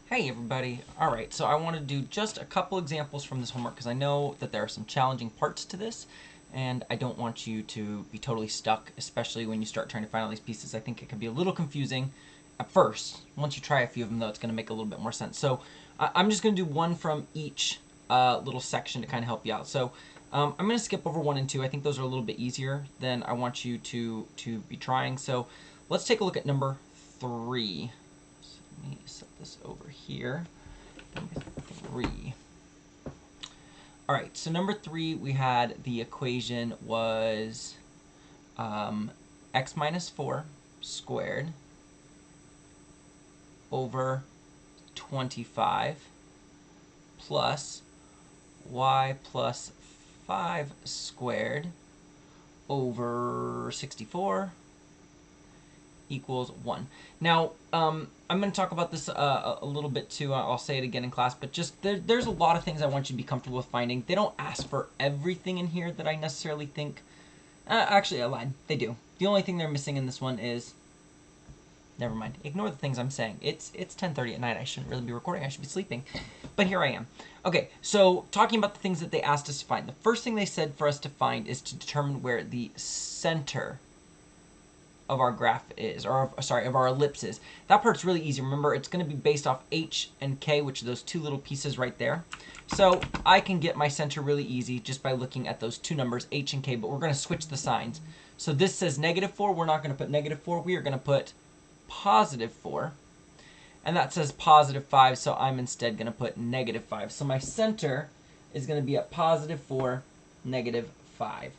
Hey everybody. Alright, so I want to do just a couple examples from this homework because I know that there are some challenging parts to this and I don't want you to be totally stuck, especially when you start trying to find all these pieces. I think it can be a little confusing at first. Once you try a few of them though, it's going to make a little bit more sense. So I'm just going to do one from each little section to kind of help you out. So I'm going to skip over 1 and 2. I think those are a little bit easier than I want you to be trying. So let's take a look at number 3. Let me set this over here. Number 3. All right, so number 3, we had the equation was x minus 4 squared over 25 plus y plus 5 squared over 64 equals 1. Now, I'm going to talk about this a little bit too. I'll say it again in class, but just there's a lot of things I want you to be comfortable with finding. They don't ask for everything in here that I necessarily think. Actually, I lied. They do. The only thing they're missing in this one is. Never mind. Ignore the things I'm saying. It's 10:30 at night. I shouldn't really be recording. I should be sleeping. But here I am. Okay, so talking about the things that they asked us to find. The first thing they said for us to find is to determine where the center of our graph is, or sorry, of our ellipse is. That part's really easy. Remember, it's going to be based off h and k, which are those two little pieces right there. So I can get my center really easy just by looking at those two numbers, h and k, but we're going to switch the signs. So this says -4. We're not going to put -4. We are going to put +4. And that says +5, so I'm instead going to put -5. So my center is going to be at +4, -5.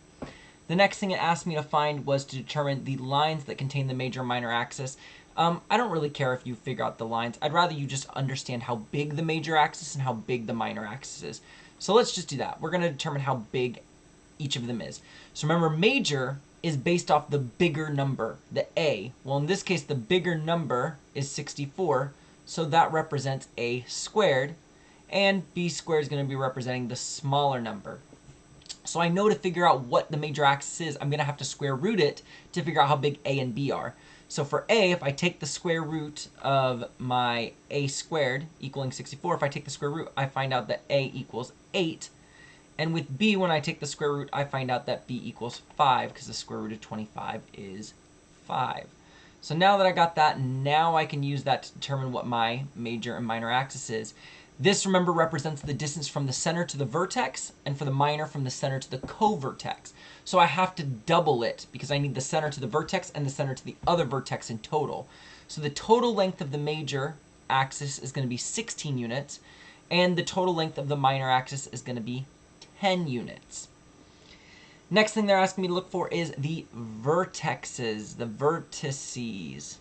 The next thing it asked me to find was to determine the lines that contain the major and minor axis. I don't really care if you figure out the lines. I'd rather you just understand how big the major axis and how big the minor axis is. So let's just do that. We're going to determine how big each of them is. So remember, major is based off the bigger number, the A. Well, in this case, the bigger number is 64, so that represents A squared, and B squared is going to be representing the smaller number. So I know to figure out what the major axis is, I'm going to have to square root it to figure out how big A and B are. So for A, if I take the square root of my A squared equaling 64, if I take the square root, I find out that A equals 8. And with B, when I take the square root, I find out that B equals 5, because the square root of 25 is 5. So now that I got that, now I can use that to determine what my major and minor axis is. This, remember, represents the distance from the center to the vertex, and for the minor, from the center to the co-vertex. So I have to double it, because I need the center to the vertex and the center to the other vertex in total. So the total length of the major axis is going to be 16 units, and the total length of the minor axis is going to be 10 units. Next thing they're asking me to look for is the vertexes, the vertices.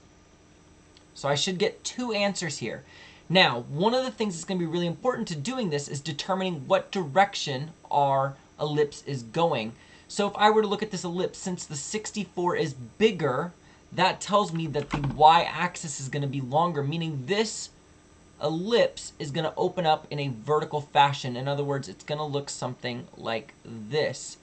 So I should get 2 answers here. Now, one of the things that's going to be really important to doing this is determining what direction our ellipse is going. So if I were to look at this ellipse, since the 64 is bigger, that tells me that the y-axis is going to be longer, meaning this ellipse is going to open up in a vertical fashion. In other words, it's going to look something like this.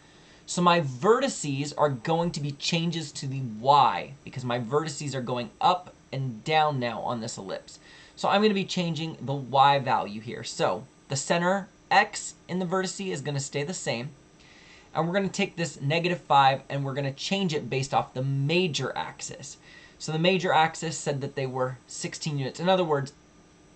So my vertices are going to be changes to the y, because my vertices are going up and down now on this ellipse. So I'm going to be changing the y value here. So the center x in the vertice is going to stay the same. And we're going to take this -5 and we're going to change it based off the major axis. So the major axis said that they were 16 units. In other words,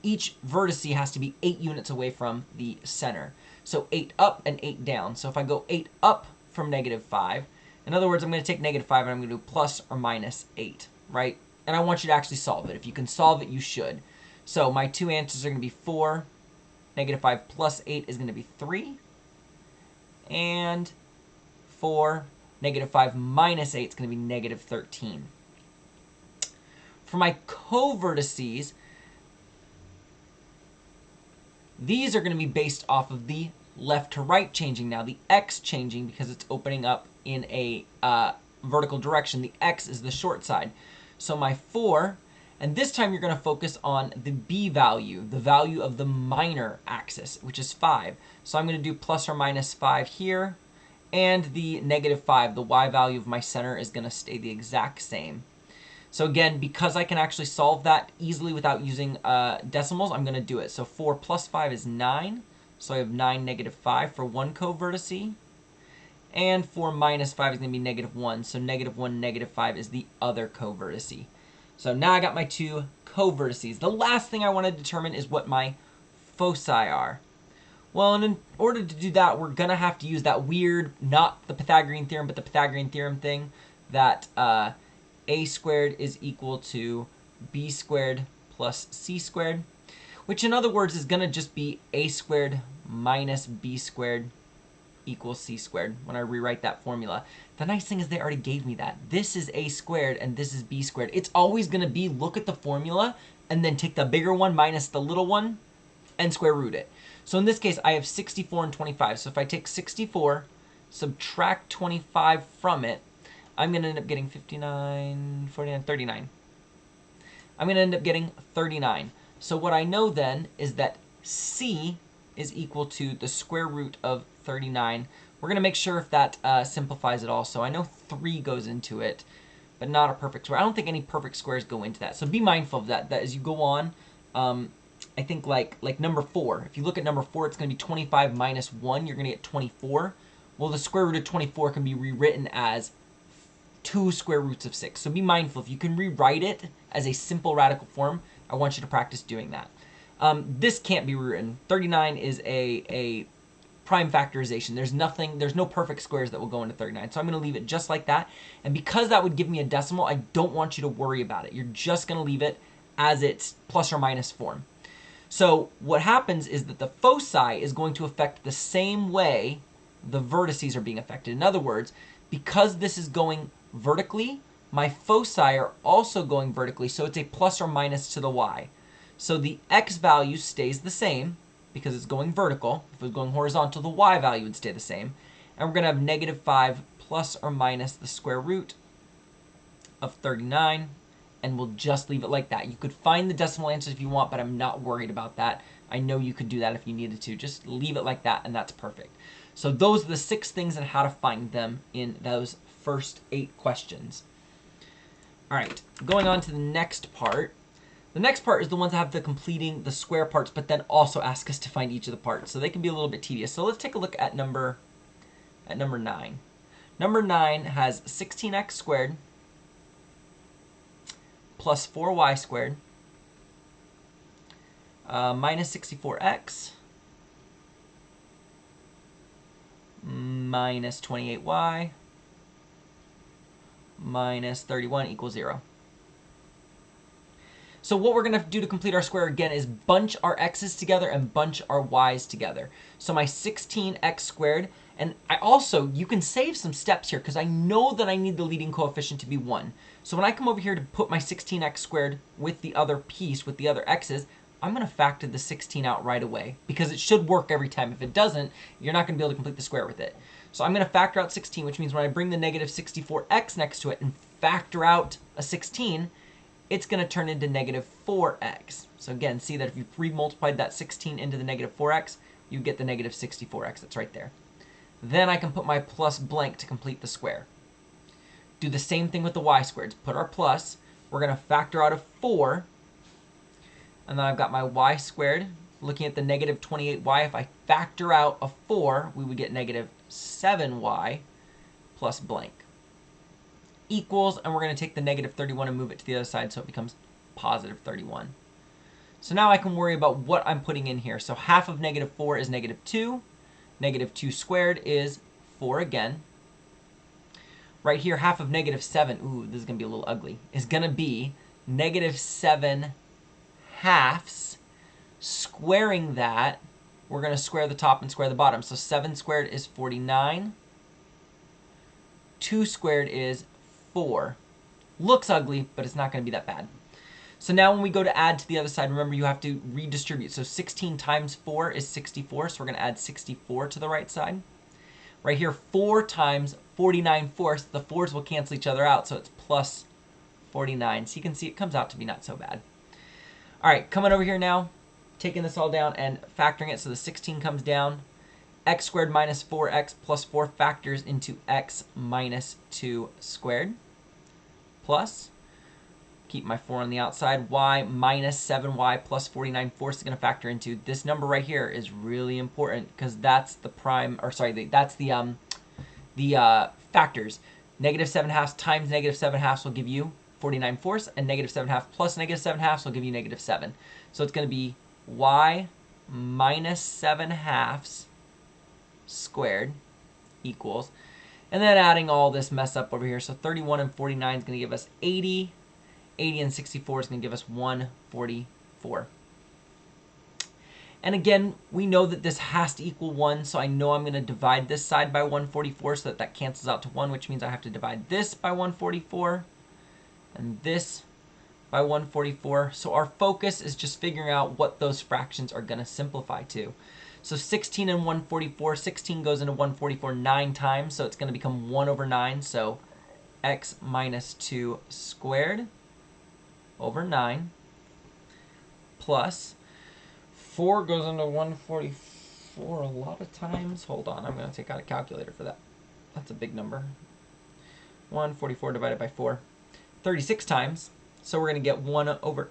each vertice has to be 8 units away from the center. So 8 up and 8 down. So if I go 8 up from -5, in other words, I'm going to take -5 and I'm going to do plus or minus 8, right? And I want you to actually solve it. If you can solve it, you should. So my 2 answers are going to be 4. -5 plus 8 is going to be 3. And 4. -5 minus 8 is going to be -13. For my co-vertices, these are going to be based off of the left to right changing now. The x changing because it's opening up in a vertical direction. The x is the short side. So my 4, and this time you're going to focus on the b value, the value of the minor axis, which is 5. So I'm going to do plus or minus 5 here. And the -5, the y value of my center, is going to stay the exact same. So again, because I can actually solve that easily without using decimals, I'm going to do it. So 4 plus 5 is 9. So I have 9, negative 5 for one covertice. And 4 minus 5 is going to be negative 1. So negative 1, negative 5 is the other covertice. So now I got my two covertices. The last thing I want to determine is what my foci are. Well, and in order to do that, we're going to have to use that weird, not the Pythagorean theorem, but the Pythagorean theorem thing, that a squared is equal to b squared plus c squared, which in other words is going to just be a squared minus b squared equals c squared when I rewrite that formula. The nice thing is they already gave me that. This is a squared and this is b squared. It's always going to be look at the formula and then take the bigger one minus the little one and square root it. So in this case, I have 64 and 25. So if I take 64, subtract 25 from it, I'm going to end up getting 59, 49, 39. I'm going to end up getting 39. So what I know then is that c is equal to the square root of 39. We're going to make sure if that simplifies it also. I know 3 goes into it, but not a perfect square. I don't think any perfect squares go into that. So be mindful of that as you go on. I think like number 4. If you look at number 4, it's going to be 25 minus 1. You're going to get 24. Well, the square root of 24 can be rewritten as 2 square roots of 6. So be mindful. If you can rewrite it as a simple radical form, I want you to practice doing that. This can't be rewritten. 39 is a prime factorization. There's no perfect squares that will go into 39. So I'm going to leave it just like that. And because that would give me a decimal, I don't want you to worry about it. You're just going to leave it as its plus or minus form. So what happens is that the foci is going to affect the same way the vertices are being affected. In other words, because this is going vertically, my foci are also going vertically, so it's a plus or minus to the y. So the x value stays the same because it's going vertical. If it was going horizontal, the y value would stay the same. And we're going to have negative 5 plus or minus the square root of 39. And we'll just leave it like that. You could find the decimal answers if you want, but I'm not worried about that. I know you could do that if you needed to. Just leave it like that, and that's perfect. So those are the 6 things and how to find them in those first 8 questions. All right, going on to the next part. The next part is the ones that have the completing the square parts, but then also ask us to find each of the parts. So they can be a little bit tedious. So let's take a look at number 9. Number 9 has 16x squared plus 4y squared minus 64x minus 28y minus 31 equals 0. So what we're going to do to complete our square again is bunch our x's together and bunch our y's together. So my 16x squared, and you can save some steps here because I know that I need the leading coefficient to be 1. So when I come over here to put my 16x squared with the other piece, with the other x's, I'm going to factor the 16 out right away because it should work every time. If it doesn't, you're not going to be able to complete the square with it. So I'm going to factor out 16, which means when I bring the negative 64x next to it and factor out a 16, it's going to turn into negative 4x. So again, see that if you re-multiplied that 16 into the negative 4x, you get the negative 64x. That's right there. Then I can put my plus blank to complete the square. Do the same thing with the y squareds. Put our plus. We're going to factor out a 4. And then I've got my y squared. Looking at the negative 28y, if I factor out a 4, we would get negative 7y plus blank. Equals, and we're going to take the negative 31 and move it to the other side so it becomes positive 31. So now I can worry about what I'm putting in here. So half of negative 4 is negative 2. Negative 2 squared is 4 again. Right here, half of negative 7, ooh, this is going to be a little ugly, is going to be negative 7 halves. Squaring that, we're going to square the top and square the bottom. So 7 squared is 49. 2 squared is 4. Looks ugly, but it's not going to be that bad. So now when we go to add to the other side, remember you have to redistribute. So 16 times 4 is 64, so we're going to add 64 to the right side. Right here, 4 times 49 fourths, the 4s will cancel each other out, so it's plus 49. So you can see it comes out to be not so bad. All right, coming over here now, taking this all down and factoring it, so the 16 comes down. X squared minus 4x plus 4 factors into x minus 2 squared. Plus keep my 4 on the outside. Y minus 7y plus 49/4 is going to factor into this number right here. Is really important because that's the prime, or sorry, that's the factors. Negative 7/2 times negative 7/2 will give you 49/4, and negative 7/2 plus negative 7/2 will give you negative 7. So it's going to be y minus 7/2 squared equals, and then adding all this mess up over here. So 31 and 49 is going to give us 80. 80 and 64 is going to give us 144. And again, we know that this has to equal 1, so I know I'm going to divide this side by 144 so that cancels out to 1, which means I have to divide this by 144 and this by 144. So our focus is just figuring out what those fractions are going to simplify to. So 16 and 144, 16 goes into 144 9 times, so it's going to become 1 over 9. So x minus 2 squared over 9 plus 4 goes into 144 a lot of times. Hold on, I'm going to take out a calculator for that. That's a big number. 144 divided by 4. 36 times. So we're going to get 1 over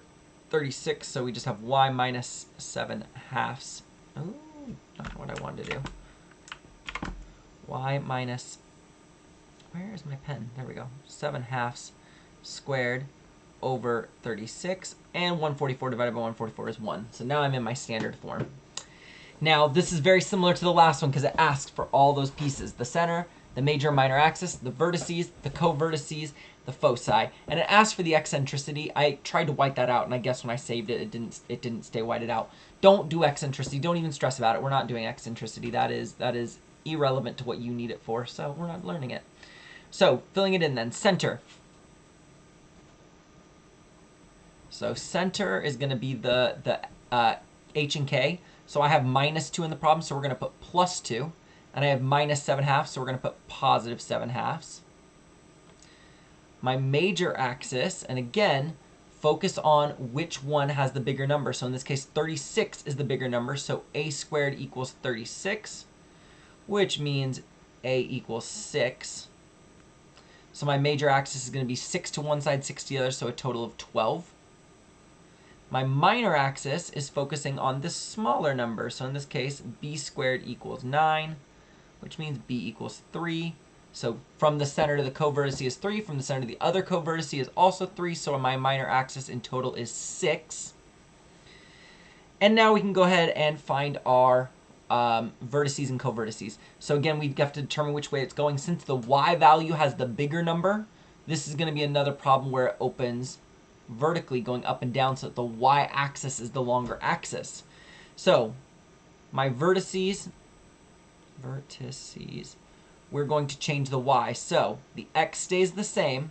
36. So we just have y minus 7/2. Ooh, not what I wanted to do. Y minus, where is my pen? There we go. 7/2 squared over 36, and 144 divided by 144 is 1. So now I'm in my standard form. Now this is very similar to the last one because it asks for all those pieces: the center, the major and minor axis, the vertices, the co-vertices, the foci, and it asks for the eccentricity. I tried to white that out, and I guess when I saved it, it didn't stay whited out. Don't do eccentricity. Don't even stress about it. We're not doing eccentricity. That is irrelevant to what you need it for, so we're not learning it. So filling it in then, center. So center is going to be the h and k. So I have minus 2 in the problem, so we're going to put plus 2. And I have minus 7/2, so we're going to put positive 7/2. My major axis, and again, focus on which one has the bigger number. So in this case, 36 is the bigger number, so a squared equals 36, which means a equals 6. So my major axis is going to be 6 to one side, 6 to the other, so a total of 12. My minor axis is focusing on this smaller number. So in this case, b squared equals 9, which means b equals 3. So from the center to the co-vertice is 3. From the center to the other co-vertice is also 3. So my minor axis in total is 6. And now we can go ahead and find our vertices and co-vertices. So again, we have to determine which way it's going. Since the y value has the bigger number, this is going to be another problem where it opens vertically going up and down so that the y-axis is the longer axis. So my vertices, we're going to change the y. So the x stays the same.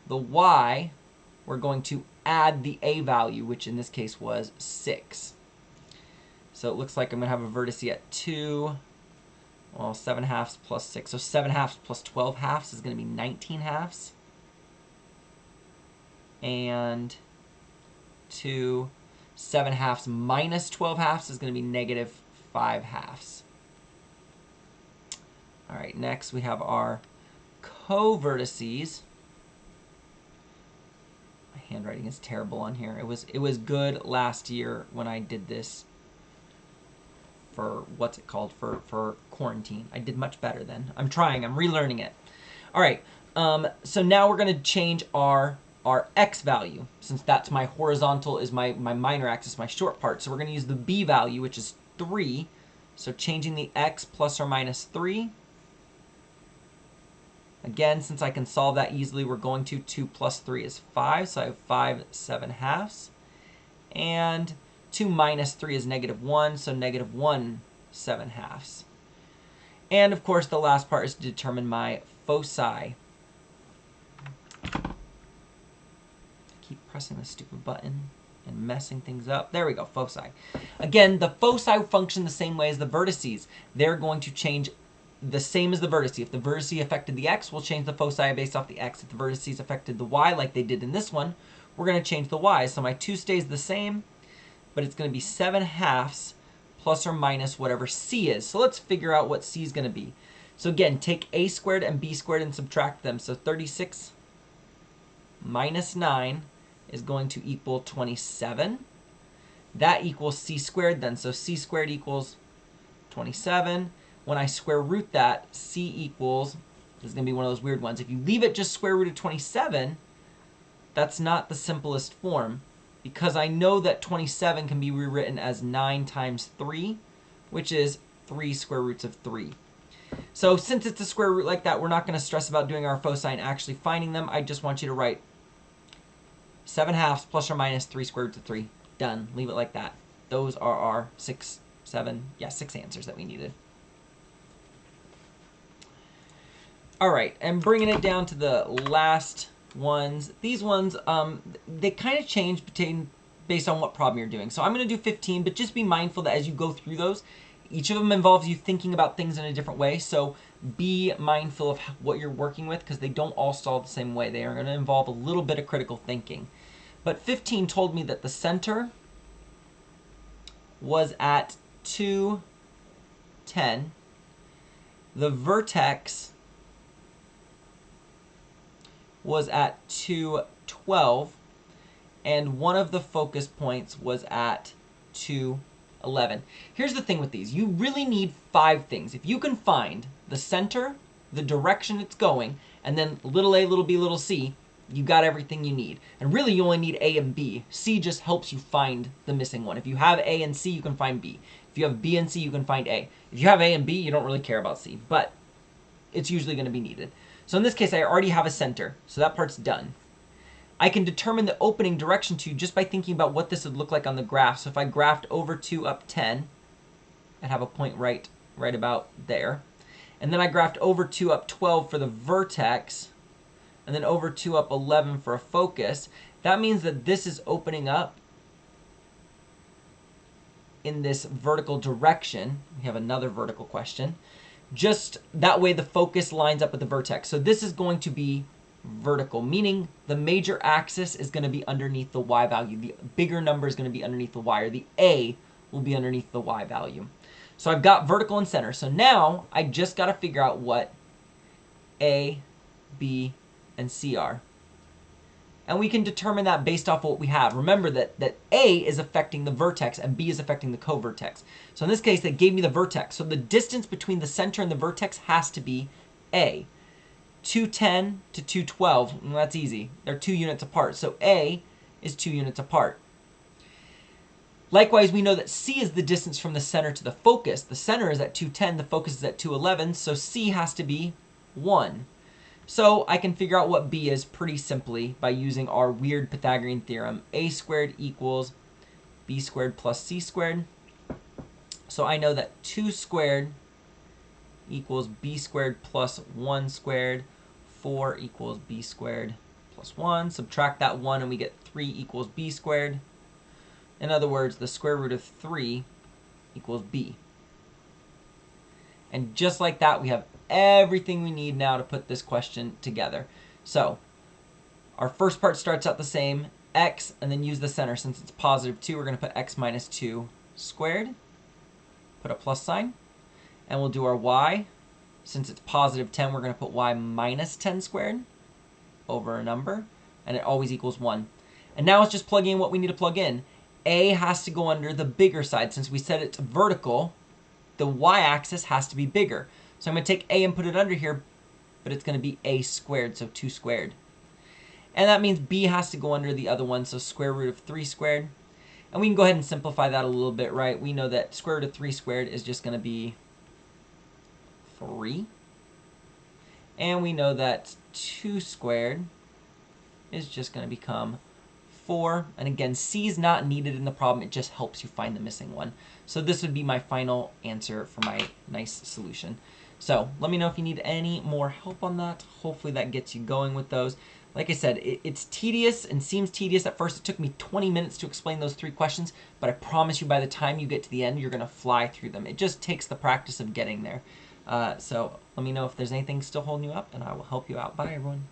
The y, we're going to add the a value, which in this case was 6. So it looks like I'm going to have a vertice at 2, well, 7/2 plus 6. So 7/2 plus 12/2 is going to be 19/2. And 2 7/2 minus 12/2 is going to be negative 5/2. All right, next we have our co-vertices. My handwriting is terrible on here. It was good last year when I did this for, what's it called, for quarantine. I did much better then. I'm trying. I'm relearning it. All right, so now we're going to change our x value, since that's my horizontal, is my minor axis, my short part. So we're going to use the b value, which is 3. So changing the x plus or minus 3. Again, since I can solve that easily, we're going to 2 plus 3 is 5. So I have 5 7/2. And 2 minus 3 is negative 1. So negative 1 7/2. And of course, the last part is to determine my foci. Keep pressing the stupid button and messing things up. There we go, foci. Again, the foci function the same way as the vertices. They're going to change the same as the vertice. If the vertice affected the x, we'll change the foci based off the x. If the vertices affected the y, like they did in this one, we're going to change the y. So my 2 stays the same, but it's going to be 7/2 plus or minus whatever c is. So let's figure out what c is going to be. So again, take a squared and b squared and subtract them. So 36 minus 9 is going to equal 27. That equals c squared then. So c squared equals 27. When I square root that, c equals, this is going to be one of those weird ones. If you leave it just square root of 27, that's not the simplest form, because I know that 27 can be rewritten as 9 times 3, which is 3 square roots of 3. So since it's a square root like that, we're not going to stress about doing our foci and actually finding them. I just want you to write 7/2 plus or minus 3 square roots of 3. Done. Leave it like that. Those are our 6 answers that we needed. All right, and bringing it down to the last ones. These ones, they kind of change based on what problem you're doing. So I'm going to do 15, but just be mindful that as you go through those, each of them involves you thinking about things in a different way. So be mindful of what you're working with, because they don't all solve the same way. They are going to involve a little bit of critical thinking. But 15 told me that the center was at 2, 10. The vertex was at 2, 12. And one of the focus points was at 2, 11. Here's the thing with these. You really need 5 things. If you can find the center, the direction it's going, and then little a, little b, little c, you got everything you need. And really, you only need A and B. C just helps you find the missing one. If you have A and C, you can find B. If you have B and C, you can find A. If you have A and B, you don't really care about C, but it's usually going to be needed. So in this case, I already have a center, so that part's done. I can determine the opening direction to just by thinking about what this would look like on the graph. So if I graphed over 2 up 10, I'd have a point right about there. And then I graphed over 2 up 12 for the vertex, and then over 2 up 11 for a focus. That means that this is opening up in this vertical direction. We have another vertical question. Just that way the focus lines up with the vertex. So this is going to be vertical, meaning the major axis is going to be underneath the y value. The bigger number is going to be underneath the y, or the a will be underneath the y value. So I've got vertical and center. So now I just got to figure out what A, B, and C are. And we can determine that based off of what we have. Remember that A is affecting the vertex and B is affecting the co-vertex. So in this case, they gave me the vertex. So the distance between the center and the vertex has to be A. 210 to 212, well, that's easy. They're 2 units apart. So A is 2 units apart. Likewise, we know that C is the distance from the center to the focus. The center is at 210, the focus is at 211, so C has to be 1. So I can figure out what B is pretty simply by using our weird Pythagorean theorem. A squared equals B squared plus C squared. So I know that 2 squared equals B squared plus 1 squared. 4 equals B squared plus 1. Subtract that 1 and we get 3 equals B squared. In other words, the square root of 3 equals B. And just like that, we have everything we need now to put this question together. So our first part starts out the same, x, and then use the center. Since it's positive 2, we're going to put x minus 2 squared, put a plus sign, and we'll do our y. Since it's positive 10, we're going to put y minus 10 squared over a number, and it always equals 1. And now it's just plugging in what we need to plug in. A has to go under the bigger side. Since we said it's vertical, the y-axis has to be bigger. So I'm going to take A and put it under here, but it's going to be A squared, so 2 squared. And that means B has to go under the other one, so square root of 3 squared. And we can go ahead and simplify that a little bit, right? We know that square root of 3 squared is just going to be 3. And we know that 2 squared is just going to become 4. And again, C is not needed in the problem. It just helps you find the missing one. So this would be my final answer for my nice solution. So let me know if you need any more help on that. Hopefully that gets you going with those. Like I said, it's tedious and seems tedious at first. It took me 20 minutes to explain those 3 questions, but I promise you by the time you get to the end, you're going to fly through them. It just takes the practice of getting there. So let me know if there's anything still holding you up, and I will help you out. Bye, everyone.